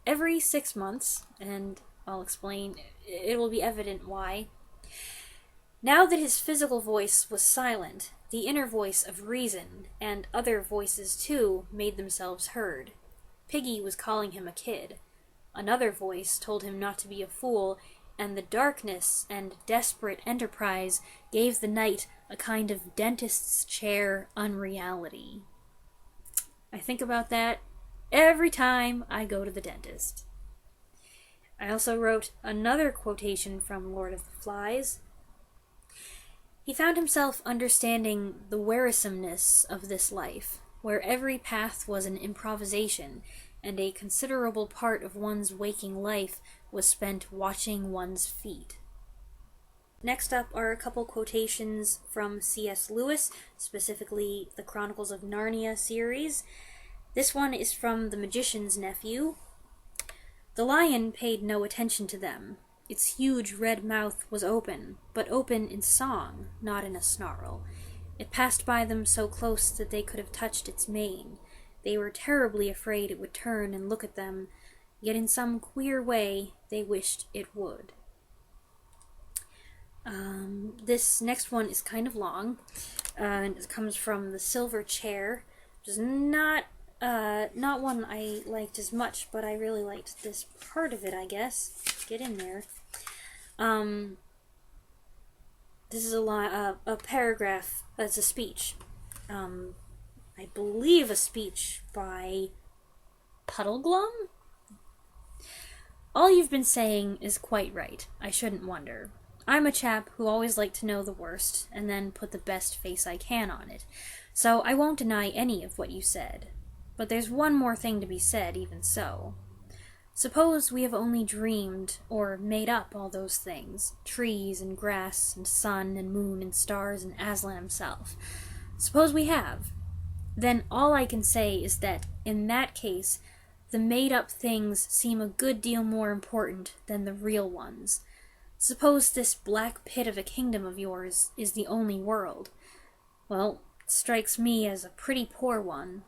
every 6 months, and I'll explain. It will be evident why. Now that his physical voice was silent, the inner voice of reason, and other voices too, made themselves heard. Piggy was calling him a kid. Another voice told him not to be a fool, and the darkness and desperate enterprise gave the night a kind of dentist's chair unreality. I think about that every time I go to the dentist. I also wrote another quotation from Lord of the Flies. He found himself understanding the wearisomeness of this life, where every path was an improvisation, and a considerable part of one's waking life was spent watching one's feet. Next up are a couple quotations from C.S. Lewis, specifically the Chronicles of Narnia series. This one is from The Magician's Nephew. The lion paid no attention to them. Its huge red mouth was open, but open in song, not in a snarl. It passed by them so close that they could have touched its mane. They were terribly afraid it would turn and look at them, yet in some queer way they wished it would. This next one is kind of long, and it comes from The Silver Chair, which is not one I liked as much, but I really liked this part of it, I guess. Get in there. This is a paragraph. It's a speech. I believe a speech by Puddleglum? All you've been saying is quite right. I shouldn't wonder. I'm a chap who always liked to know the worst, and then put the best face I can on it. So I won't deny any of what you said. But there's one more thing to be said, even so. Suppose we have only dreamed, or made up all those things, trees and grass and sun and moon and stars and Aslan himself. Suppose we have. Then all I can say is that, in that case, the made-up things seem a good deal more important than the real ones. Suppose this black pit of a kingdom of yours is the only world. Well, it strikes me as a pretty poor one.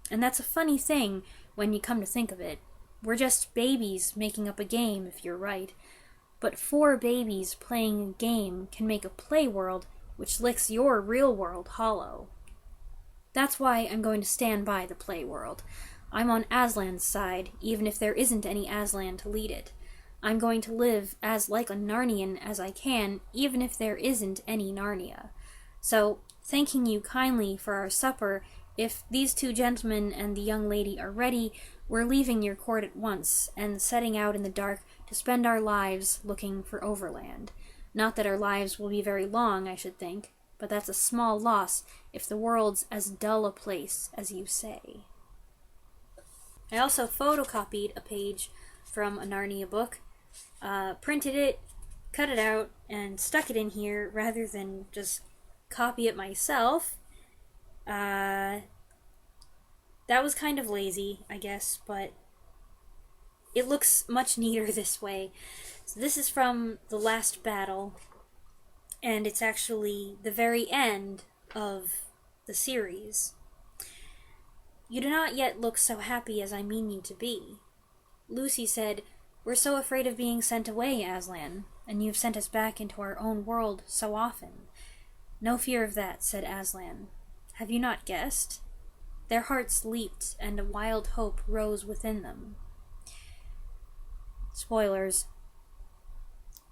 And that's a funny thing when you come to think of it. We're just babies making up a game, if you're right. But 4 babies playing a game can make a play world which licks your real world hollow. That's why I'm going to stand by the play world. I'm on Aslan's side, even if there isn't any Aslan to lead it. I'm going to live as like a Narnian as I can, even if there isn't any Narnia. So, thanking you kindly for our supper, if these 2 gentlemen and the young lady are ready, we're leaving your court at once, and setting out in the dark to spend our lives looking for Overland. Not that our lives will be very long, I should think, but that's a small loss if the world's as dull a place as you say. I also photocopied a page from a Narnia book, printed it, cut it out, and stuck it in here rather than just copy it myself. That was kind of lazy, I guess, but it looks much neater this way. So this is from the last battle, and it's actually the very end of the series. You do not yet look so happy as I mean you to be. Lucy said, "We're so afraid of being sent away, Aslan, and you've sent us back into our own world so often." "No fear of that," said Aslan. "Have you not guessed?" Their hearts leaped, and a wild hope rose within them. Spoilers.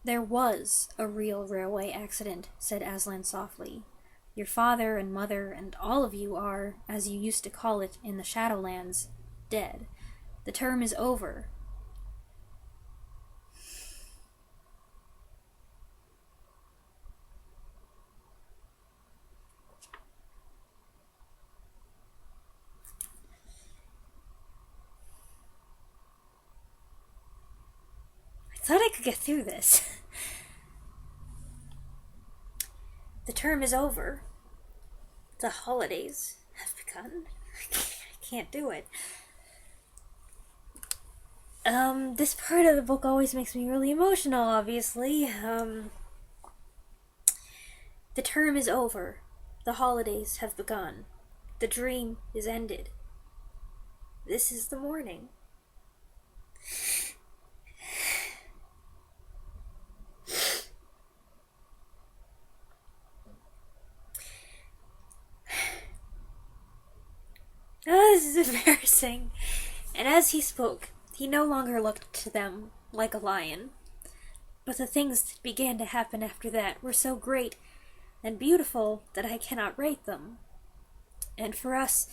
"There was a real railway accident," said Aslan softly. "Your father and mother and all of you are, as you used to call it in the Shadowlands, dead. The term is over." I thought I could get through this. The term is over. The holidays have begun. I can't do it. This part of the book always makes me really emotional, obviously. The term is over. The holidays have begun. The dream is ended. This is the morning. Oh, this is embarrassing. And as he spoke, he no longer looked to them like a lion. But the things that began to happen after that were so great and beautiful that I cannot rate them. And for us,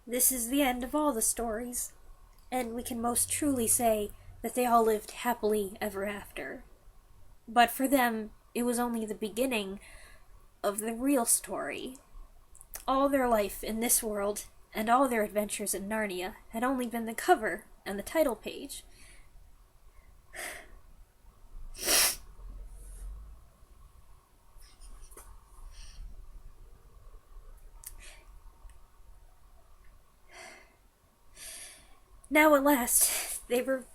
this is the end of all the stories, and we can most truly say that they all lived happily ever after. But for them, it was only the beginning of the real story. All their life in this world and all their adventures in Narnia had only been the cover and the title page. Now at last, they were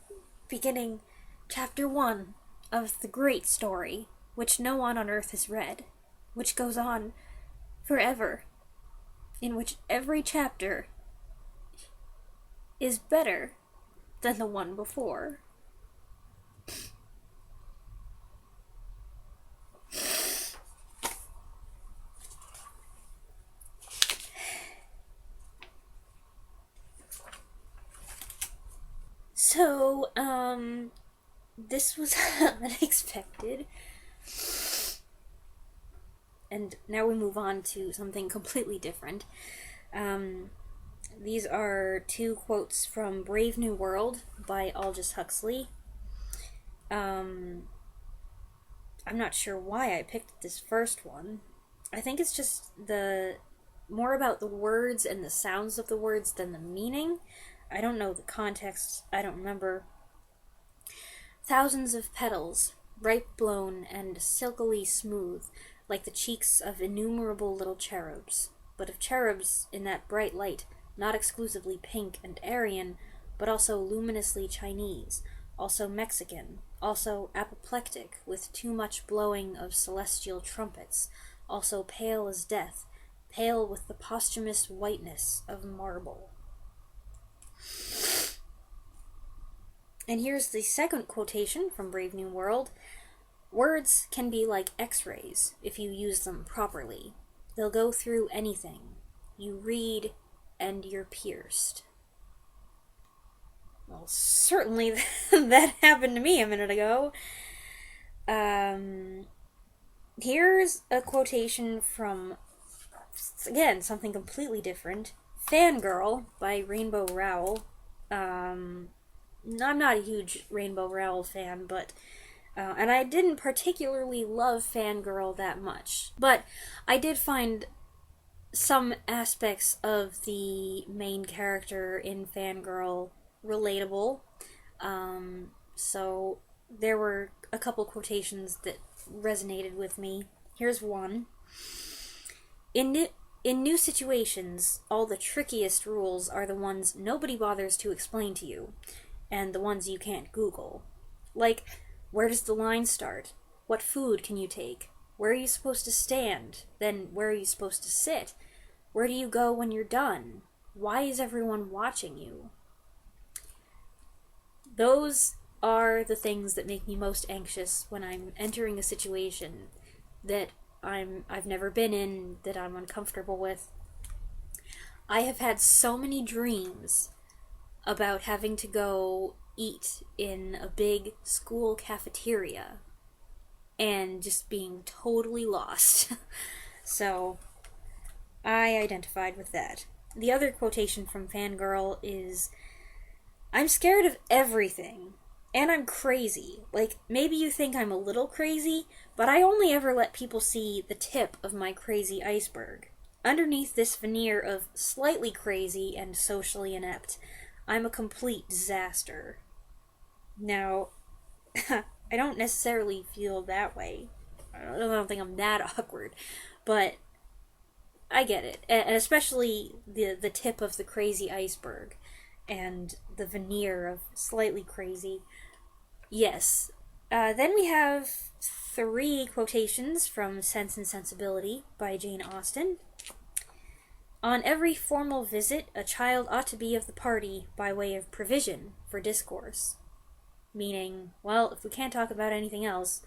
beginning chapter 1 of the great story, which no one on earth has read, which goes on forever, in which every chapter is better than the one before. So, this was unexpected. And now we move on to something completely different. These are 2 quotes from Brave New World by Aldous Huxley. I'm not sure why I picked this first one. I think it's just more about the words and the sounds of the words than the meaning. I don't know the context. I don't remember. Thousands of petals, ripe blown and silkily smooth, like the cheeks of innumerable little cherubs. But of cherubs in that bright light, not exclusively pink and Aryan, but also luminously Chinese, also Mexican, also apoplectic with too much blowing of celestial trumpets, also pale as death, pale with the posthumous whiteness of marble. And here's the second quotation from Brave New World. Words can be like X-rays if you use them properly. They'll go through anything. You read and you're pierced. Well, certainly that happened to me a minute ago. Here's a quotation from, again, something completely different. Fangirl by Rainbow Rowell. I'm not a huge Rainbow Rowell fan, but and I didn't particularly love Fangirl that much. But I did find some aspects of the main character in Fangirl relatable. So there were a couple quotations that resonated with me. Here's one. In new situations, all the trickiest rules are the ones nobody bothers to explain to you, and the ones you can't Google. Like, where does the line start? What food can you take? Where are you supposed to stand? Then where are you supposed to sit? Where do you go when you're done? Why is everyone watching you? Those are the things that make me most anxious when I'm entering a situation that I've never been in, that I'm uncomfortable with. I have had so many dreams about having to go eat in a big school cafeteria and just being totally lost. So I identified with that. The other quotation from Fangirl is, I'm scared of everything, and I'm crazy. Like, maybe you think I'm a little crazy, but I only ever let people see the tip of my crazy iceberg. Underneath this veneer of slightly crazy and socially inept, I'm a complete disaster. Now, I don't necessarily feel that way. I don't think I'm that awkward, but I get it. And especially the tip of the crazy iceberg and the veneer of slightly crazy. Yes. Then we have 3 quotations from Sense and Sensibility by Jane Austen. On every formal visit, a child ought to be of the party by way of provision for discourse. Meaning, well, if we can't talk about anything else,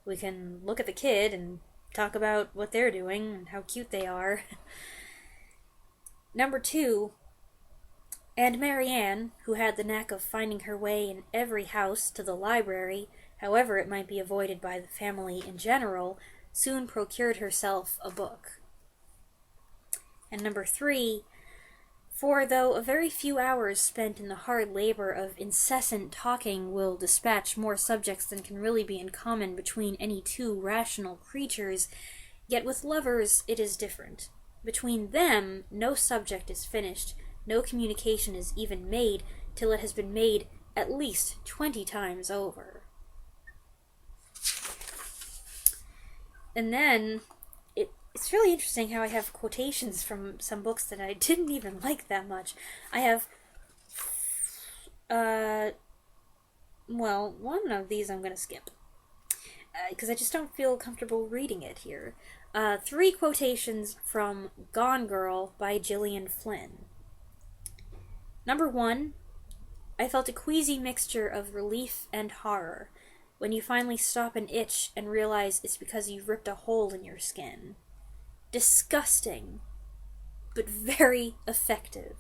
we can look at the kid and talk about what they're doing and how cute they are. Number 2, and Marianne, who had the knack of finding her way in every house to the library, however it might be avoided by the family in general, soon procured herself a book. And number 3, for though a very few hours spent in the hard labor of incessant talking will dispatch more subjects than can really be in common between any 2 rational creatures, yet with lovers it is different. Between them no subject is finished, no communication is even made, till it has been made at least 20 times over. And then it's really interesting how I have quotations from some books that I didn't even like that much. I have, one of these I'm going to skip, because I just don't feel comfortable reading it here. 3 quotations from Gone Girl by Gillian Flynn. Number 1, I felt a queasy mixture of relief and horror when you finally stop an itch and realize it's because you've ripped a hole in your skin. Disgusting, but very effective.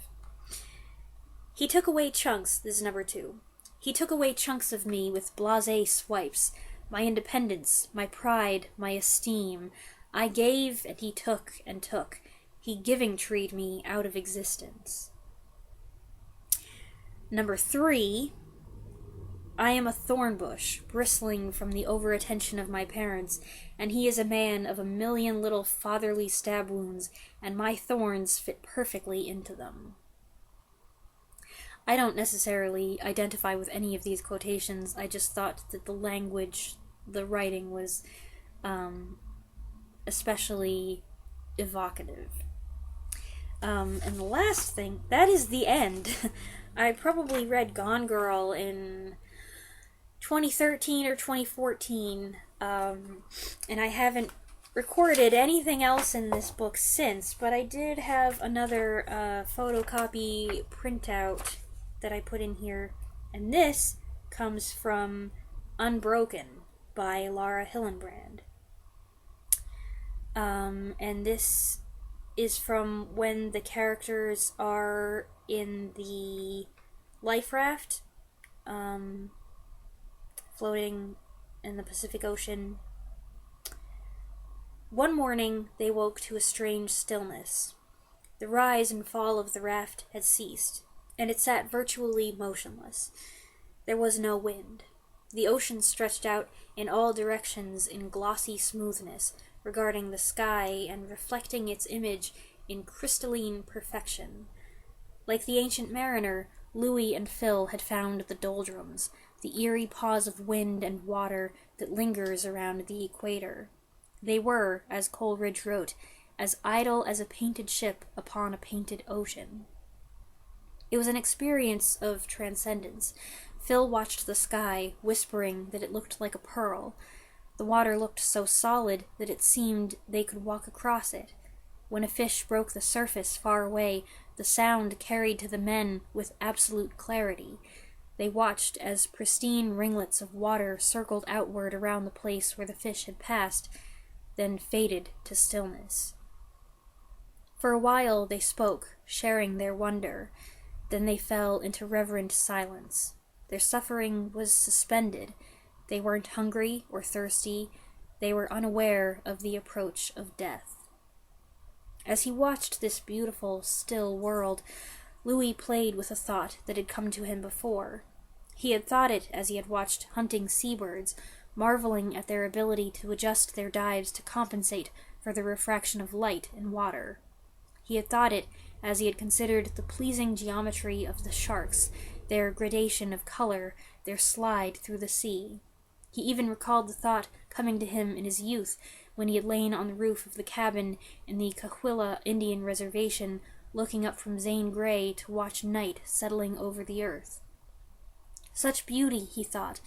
He took away chunks, this is number 2. He took away chunks of me with blasé swipes, my independence, my pride, my esteem. I gave and he took and took. He giving treed me out of existence. Number 3, I am a thorn bush, bristling from the over-attention of my parents, and he is a man of 1,000,000 little fatherly stab wounds, and my thorns fit perfectly into them. I don't necessarily identify with any of these quotations. I just thought that the language, the writing was especially evocative. And the last thing, that is the end. I probably read Gone Girl in 2013 or 2014, and I haven't recorded anything else in this book since, but I did have another photocopy printout that I put in here, and this comes from Unbroken by Laura Hillenbrand. And this is from when the characters are in the life raft, floating in the Pacific Ocean. One morning, they woke to a strange stillness. The rise and fall of the raft had ceased, and it sat virtually motionless. There was no wind. The ocean stretched out in all directions in glossy smoothness, regarding the sky and reflecting its image in crystalline perfection. Like the ancient mariner, Louis and Phil had found the doldrums, the eerie pause of wind and water that lingers around the equator. They were, as Coleridge wrote, as idle as a painted ship upon a painted ocean. It was an experience of transcendence. Phil watched the sky, whispering that it looked like a pearl. The water looked so solid that it seemed they could walk across it. When a fish broke the surface far away, the sound carried to the men with absolute clarity. They watched as pristine ringlets of water circled outward around the place where the fish had passed, then faded to stillness. For a while they spoke, sharing their wonder. Then they fell into reverent silence. Their suffering was suspended. They weren't hungry or thirsty. They were unaware of the approach of death. As he watched this beautiful, still world, Louis played with a thought that had come to him before. He had thought it as he had watched hunting seabirds, marveling at their ability to adjust their dives to compensate for the refraction of light in water. He had thought it as he had considered the pleasing geometry of the sharks, their gradation of color, their slide through the sea. He even recalled the thought coming to him in his youth, when he had lain on the roof of the cabin in the Cahuilla Indian Reservation, looking up from Zane Grey to watch night settling over the earth. Such beauty, he thought,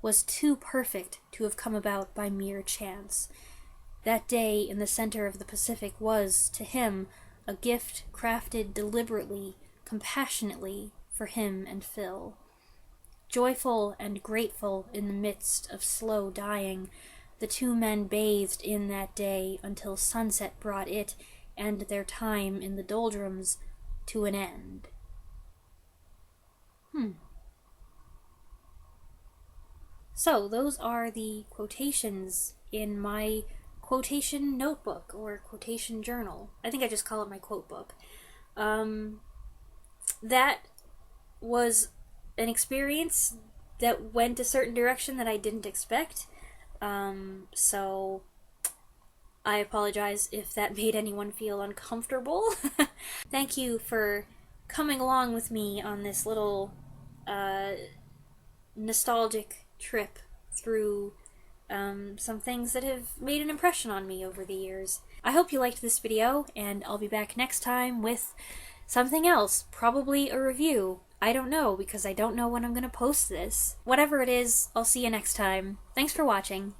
was too perfect to have come about by mere chance. That day in the center of the Pacific was, to him, a gift crafted deliberately, compassionately, for him and Phil. Joyful and grateful in the midst of slow dying, the two men bathed in that day until sunset brought it and their time in the doldrums to an end. So, those are the quotations in my quotation notebook or quotation journal. I think I just call it my quote book. That was an experience that went a certain direction that I didn't expect. So I apologize if that made anyone feel uncomfortable. Thank you for coming along with me on this little nostalgic trip through some things that have made an impression on me over the years. I hope you liked this video, and I'll be back next time with something else, probably a review. I don't know, because I don't know when I'm going to post this. Whatever it is, I'll see you next time. Thanks for watching.